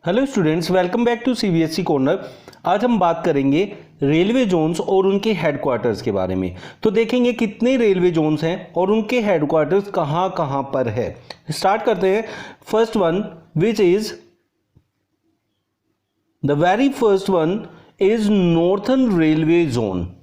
Hello students, welcome back to CBSE corner. आज हम बात करेंगे रेलवे जोन्स और उनके हेडक्वार्टर्स के बारे में। तो देखेंगे कितने रेलवे जोन्स हैं और उनके हेडक्वार्टर्स कहाँ कहाँ पर है। स्टार्ट करते हैं। First one which is the very first one is northern railway zone.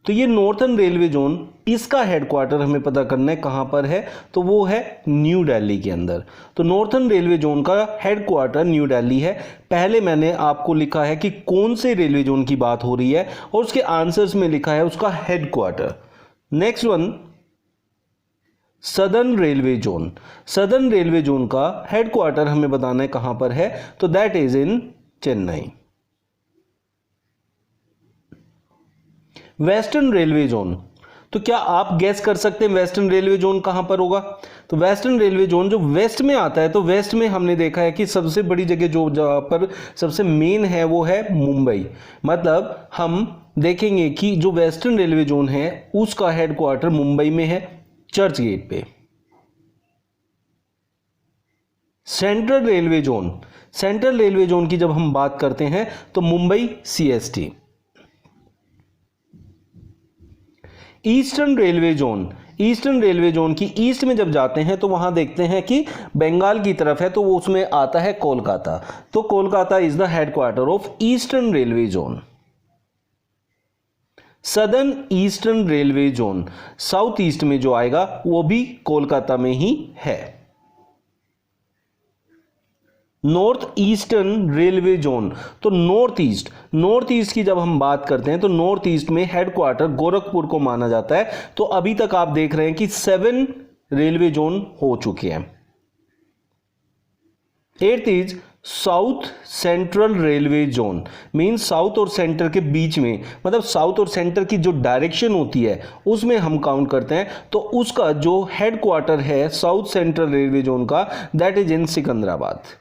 तो ये नॉर्थर्न रेलवे जोन, इसका हेडक्वार्टर हमें पता करना है कहाँ पर है, तो वो है न्यू दिल्ली के अंदर। तो नॉर्थर्न रेलवे जोन का हेडक्वार्टर न्यू दिल्ली है। पहले मैंने आपको लिखा है कि कौन से रेलवे जोन की बात हो रही है और उसके आंसर्स में लिखा है उसका headquarter. Next one southern railway zone. Southern railway zone का हेडक्वार्टर हमें बताना है कहाँ पर है, तो that is in Chennai. Western railway zone, तो क्या आप गैस कर सकते हैं वेस्टर्न रेलवे जोन कहां पर होगा? तो वेस्टर्न रेलवे जोन जो वेस्ट में आता है, तो वेस्ट में हमने देखा है कि सबसे बड़ी जगह जो जहां पर सबसे मेन है वो है मुंबई। मतलब हम देखेंगे कि जो वेस्टर्न रेलवे जोन है उसका हेडक्वार्टर मुंबई में है, चर्च गेट पे। Central railway zone, central railway zone की जब हम बात करते हैं तो Mumbai CST. Eastern railway zone, eastern railway zone की ईस्ट में जब जाते हैं तो वहां देखते हैं कि बंगाल की तरफ है, तो वो उसमें आता है कोलकाता। तो Kolkata is the headquarter of eastern railway zone. Southern eastern railway zone, south east में जो आएगा वो भी कोलकाता में ही है। नॉर्थ ईस्टर्न रेलवे जोन, तो नॉर्थ ईस्ट की जब हम बात करते हैं तो नॉर्थ ईस्ट में हेडक्वार्टर गोरखपुर को माना जाता है। तो अभी तक आप देख रहे हैं कि 7 रेलवे जोन हो चुके हैं। 8th is south central railway zone. Means south और सेंटर के बीच में, मतलब साउथ और सेंटर की जो डायरेक्शन होती है उसमें हम काउंट करते हैं। तो उसका जो हेडक्वार्टर है साउथ सेंट्रल रेलवे जोन का, that is in Secunderabad.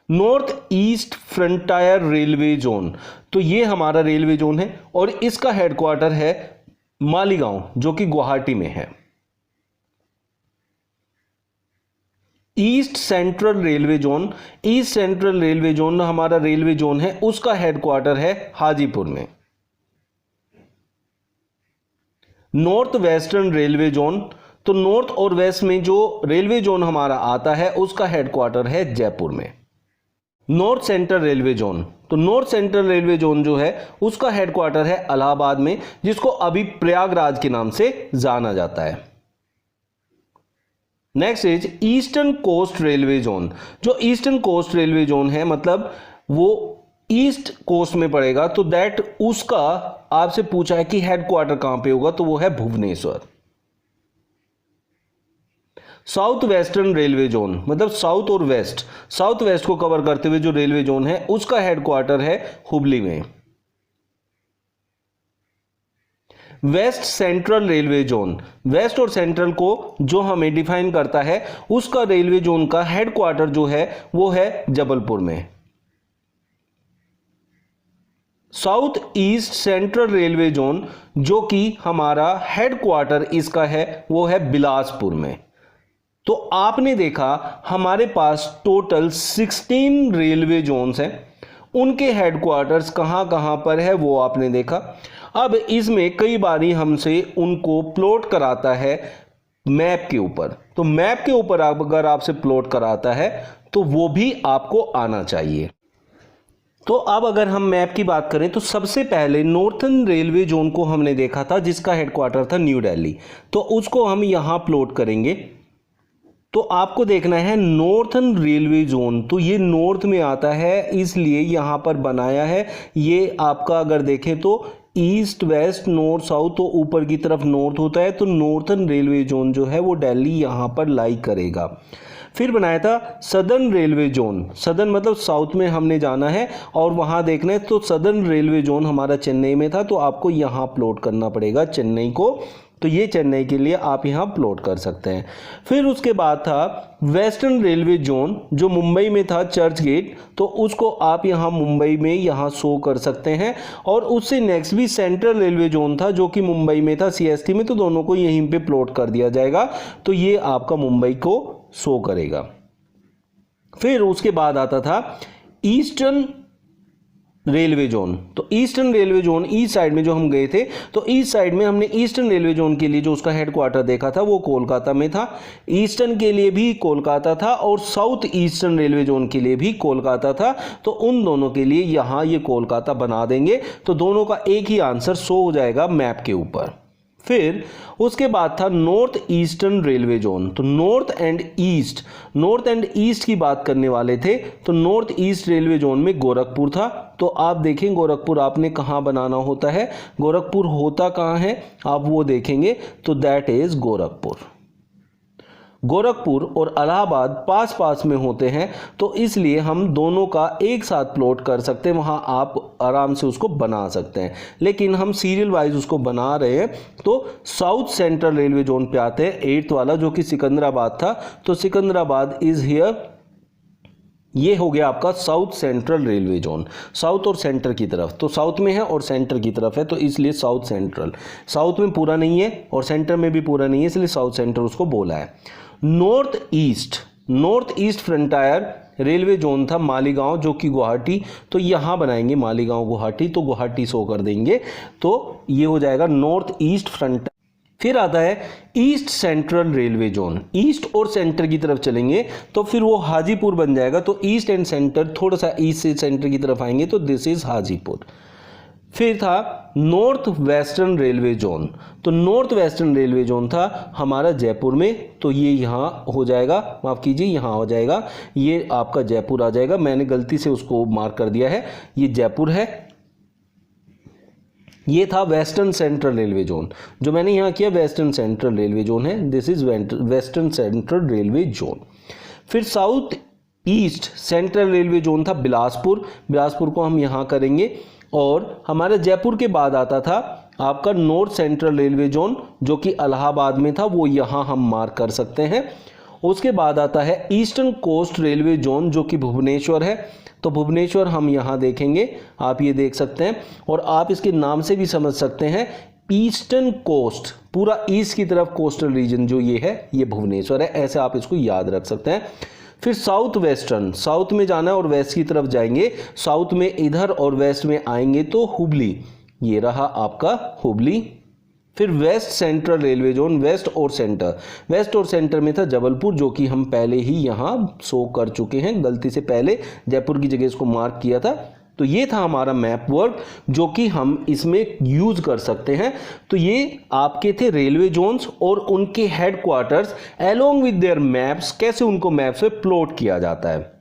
North east frontier railway zone, तो ये हमारा रेलवे जोन है और इसका हेडक्वार्टर है मालीगांव, जो कि गुवाहाटी में है। East central railway zone, east central railway zone हमारा रेलवे जोन है, उसका हेडक्वार्टर है हाजीपुर में। नॉर्थ वेस्टर्न रेलवे जोन, तो नॉर्थ और वेस्ट में जो रेलवे जोन हमारा आता है उसका हेडक्वार्टर है जयपुर में। नॉर्थ सेंट्रल रेलवे जोन, तो नॉर्थ सेंट्रल रेलवे जोन जो है उसका हेडक्वार्टर है इलाहाबाद में, जिसको अभी प्रयागराज के नाम से जाना जाता है। Next is eastern coast railway zone. जो ईस्टर्न कोस्ट रेलवे जोन है मतलब वो ईस्ट कोस्ट में पड़ेगा, तो दैट उसका आपसे पूछा है कि हेडक्वार्टर कहां पे होगा, तो वो है Bhubaneswar. South western railway zone, मतलब साउथ और वेस्ट, साउथ वेस्ट को कवर करते हुए जो रेलवे जोन है उसका हेडक्वार्टर है हुबली में। West central railway zone, west और सेंट्रल को जो हमें डिफाइन करता है उसका रेलवे जोन का हेडक्वार्टर जो है वो है जबलपुर में। South east central railway zone, जो कि हमारा हेडक्वार्टर इसका है वो है बिलासपुर में। तो आपने देखा हमारे पास टोटल 16 रेलवे जोन्स हैं, उनके हेडक्वार्टर्स कहां कहां पर है वो आपने देखा। अब इसमें कई बारी हमसे उनको प्लॉट कराता है मैप के ऊपर, तो मैप के ऊपर अगर आपसे प्लॉट कराता है तो वो भी आपको आना चाहिए। तो अब अगर हम मैप की बात करें तो सबसे पहले नॉर्थर्न रेलवे जोन को हमने देखा था जिसका हेडक्वार्टर था न्यू दिल्ली, तो उसको हम यहां प्लॉट करेंगे। तो आपको देखना है नॉर्थर्न रेलवे जोन, तो ये नॉर्थ में आता है इसलिए यहां पर बनाया है। ये आपका अगर देखें तो ईस्ट वेस्ट नॉर्थ साउथ, तो ऊपर की तरफ नॉर्थ होता है, तो नॉर्थर्न रेलवे जोन जो है वो दिल्ली यहां पर लाई करेगा। फिर बनाया था सदर्न रेलवे जोन, सदर्न मतलब साउथ में हमने जाना है और वहां देखना है, तो सदर्न रेलवे जोन हमारा चेन्नई में था, तो आपको यहां प्लॉट करना पड़ेगा चेन्नई को। तो ये चेन्नई के लिए आप यहाँ प्लॉट कर सकते हैं। फिर उसके बाद था वेस्टर्न रेलवे जोन जो मुंबई में था चर्च गेट, तो उसको आप यहाँ मुंबई में यहाँ शो कर सकते हैं। और उससे नेक्स्ट भी सेंट्रल रेलवे जोन था जो कि मुंबई में था सीएसटी में, तो दोनों को यहीं पे प्लॉट कर दिया जाएगा, तो ये आपका मुंबई को शो करेगा। फिर उसके बाद आता था ईस्टर्न रेलवे जोन। तो eastern railway zone east side में जो हम गए थे, तो ईस्ट साइड में हमने ईस्टर्न रेलवे जोन के लिए जो उसका हेडक्वार्टर देखा था वो कोलकाता में था। ईस्टर्न के लिए भी कोलकाता था और साउथ ईस्टर्न रेलवे जोन के लिए भी कोलकाता था। तो उन दोनों के लिए यहाँ ये कोलकाता बना देंगे, तो दोनों का एक ही आंसर शो हो जाएगा मैप के ऊपर। फिर उसके बाद था नॉर्थ ईस्टर्न रेलवे जोन। तो नॉर्थ एंड ईस्ट की बात करने वाले थे, तो नॉर्थ ईस्ट रेलवे जोन में गोरखपुर था। तो आप देखें गोरखपुर आपने कहाँ बनाना होता है, गोरखपुर होता कहाँ है आप वो देखेंगे, तो दैट इज गोरखपुर। गोरखपुर और इलाहाबाद पास पास में होते हैं, तो इसलिए हम दोनों का एक साथ प्लॉट कर सकते हैं, वहाँ आप आराम से उसको बना सकते हैं। लेकिन हम सीरियल वाइज उसको बना रहे हैं, तो साउथ सेंट्रल रेलवे जोन पे आते हैं 8th वाला, जो कि सिकंदराबाद था। तो सिकंदराबाद इज हियर, ये हो गया आपका south central railway zone, south और सेंटर की तरफ। तो साउथ में है और सेंटर की तरफ है, तो इसलिए साउथ सेंट्रल। साउथ में पूरा नहीं है और सेंटर में भी पूरा नहीं है, इसलिए साउथ सेंटर उसको बोला है। North east frontier railway zone था मालीगांव, जो कि गुवाहाटी। तो यहाँ बनाएंगे मालीगांव गुवाहाटी, तो गुवाहाटी शो कर देंगे, तो ये हो जाएगा नॉर्थ ईस्ट फ्रंटायर। फिर आता है east central railway zone. East और सेंटर की तरफ चलेंगे तो फिर वो हाजीपुर बन जाएगा। तो ईस्ट एंड सेंटर थोड़ा सा ईस्ट से सेंटर की तरफ आएंगे, तो दिस इज हाजीपुर। फिर था नॉर्थ वेस्टर्न रेलवे जोन। तो नॉर्थ वेस्टर्न रेलवे जोन था हमारा जयपुर में, तो ये यहाँ हो जाएगा, माफ़ कीजिए यहाँ हो जाएगा, ये आपका जयपुर आ जाएगा। मैंने गलती से उसको मार्क कर दिया है, ये जयपुर है। ये था वेस्टर्न सेंट्रल रेलवे जोन, जो मैंने यहाँ किया वेस्टर्न सेंट्रल रेलवे जोन है, this is western central railway zone. फिर south east central railway zone था बिलासपुर को हम यहाँ करेंगे। और हमारे जयपुर के बाद आता था आपका नॉर्थ सेंट्रल रेलवे जोन, जो कि इलाहाबाद में था, वो यहाँ हम मार्क कर सकते हैं। उसके बाद आता है ईस्टर्न कोस्ट रेलवे जोन, जो कि भुवनेश्वर है। तो भुवनेश्वर हम यहाँ देखेंगे, आप ये देख सकते हैं, और आप इसके नाम से भी समझ सकते हैं ईस्टर्न कोस्ट, पूरा ईस्ट की तरफ कोस्टल रीजन जो ये है, ये भुवनेश्वर है, ऐसे आप इसको याद रख सकते हैं। फिर साउथ वेस्टर्न, साउथ में जाना है और वेस्ट की तरफ जाएंगे, साउथ में इधर और वेस्ट में आएंगे तो हुबली, ये रहा आपका हुबली। फिर west central railway zone, west और सेंटर में था जबलपुर, जो कि हम पहले ही यहाँ शो कर चुके हैं, गलती से पहले जयपुर की जगह इसको मार्क किया था। तो ये था हमारा मैप वर्क, जो कि हम इसमें यूज कर सकते हैं। तो ये आपके थे रेलवे जोन्स और उनके headquarters along with their maps, कैसे उनको मैप्स पे प्लॉट किया जाता है।